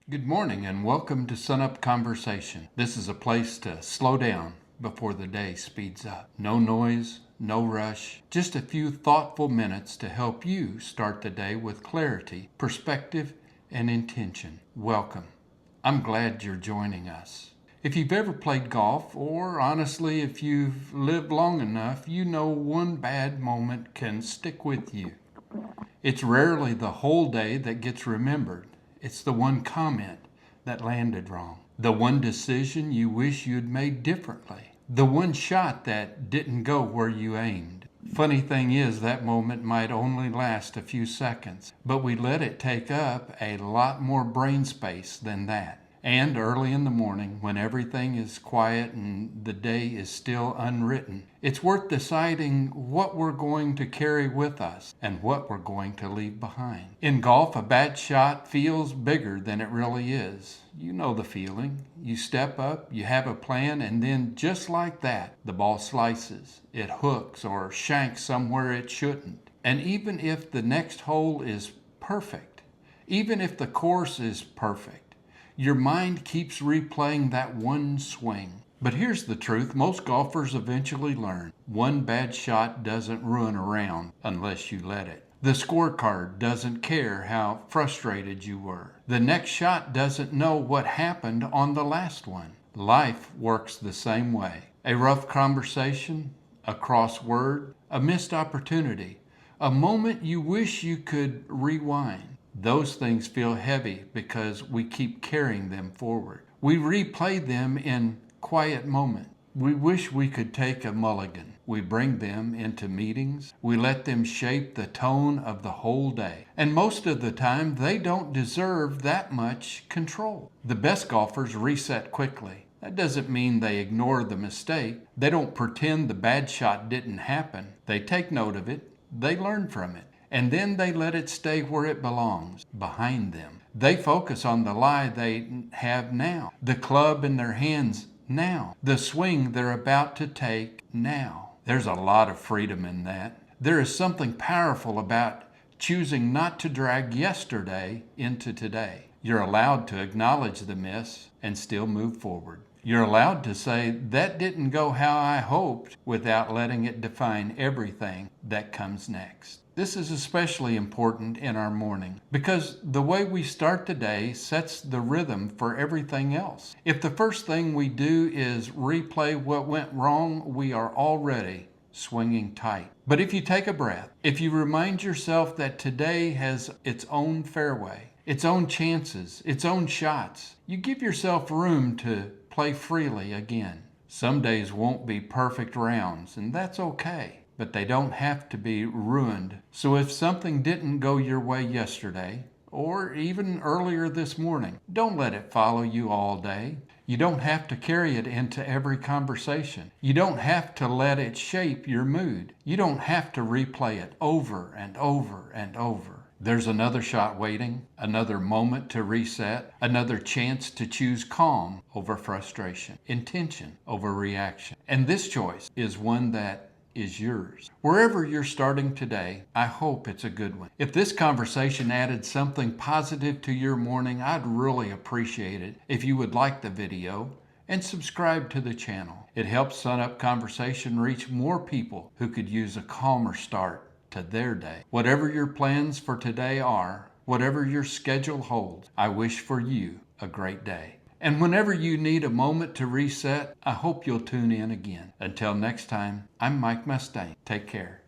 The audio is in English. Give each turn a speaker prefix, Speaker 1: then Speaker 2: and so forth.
Speaker 1: Good morning and welcome to Sunup Conversation. This is a place to slow down before the day speeds up. No noise, no rush, just a few thoughtful minutes to help you start the day with clarity, perspective, and intention. Welcome. I'm glad you're joining us. If you've ever played golf, or honestly, if you've lived long enough, you know one bad moment can stick with you. It's rarely the whole day that gets remembered. It's the one comment that landed wrong. The one decision you wish you'd made differently. The one shot that didn't go where you aimed. Funny thing is, that moment might only last a few seconds, but we let it take up a lot more brain space than that. And early in the morning, when everything is quiet and the day is still unwritten, it's worth deciding what we're going to carry with us and what we're going to leave behind. In golf, a bad shot feels bigger than it really is. You know the feeling. You step up, you have a plan, and then just like that, the ball slices. It hooks or shanks somewhere it shouldn't. And even if the next hole is perfect, even if the course is perfect, your mind keeps replaying that one swing. But here's the truth, most golfers eventually learn. One bad shot doesn't ruin a round unless you let it. The scorecard doesn't care how frustrated you were. The next shot doesn't know what happened on the last one. Life works the same way. A rough conversation, a cross word, a missed opportunity, a moment you wish you could rewind. Those things feel heavy because we keep carrying them forward. We replay them in quiet moments. We wish we could take a mulligan. We bring them into meetings. We let them shape the tone of the whole day. And most of the time, they don't deserve that much control. The best golfers reset quickly. That doesn't mean they ignore the mistake. They don't pretend the bad shot didn't happen. They take note of it. They learn from it. And then they let it stay where it belongs, behind them. They focus on the lie they have now, the club in their hands now, the swing they're about to take now. There's a lot of freedom in that. There is something powerful about choosing not to drag yesterday into today. You're allowed to acknowledge the miss and still move forward. You're allowed to say, that didn't go how I hoped, without letting it define everything that comes next. This is especially important in our morning because the way we start the day sets the rhythm for everything else. If the first thing we do is replay what went wrong, we are already swinging tight. But if you take a breath, if you remind yourself that today has its own fairway, its own chances, its own shots, you give yourself room to play freely again. Some days won't be perfect rounds, and that's okay. But they don't have to be ruined. So if something didn't go your way yesterday, or even earlier this morning, don't let it follow you all day. You don't have to carry it into every conversation. You don't have to let it shape your mood. You don't have to replay it over and over and over. There's another shot waiting, another moment to reset, another chance to choose calm over frustration, intention over reaction. And this choice is one that is yours. Wherever you're starting today, I hope it's a good one. If this conversation added something positive to your morning, I'd really appreciate it if you would like the video and subscribe to the channel. It helps Sunup Conversation reach more people who could use a calmer start to their day. Whatever your plans for today are, whatever your schedule holds, I wish for you a great day. And whenever you need a moment to reset, I hope you'll tune in again. Until next time, I'm Mike Mustaine. Take care.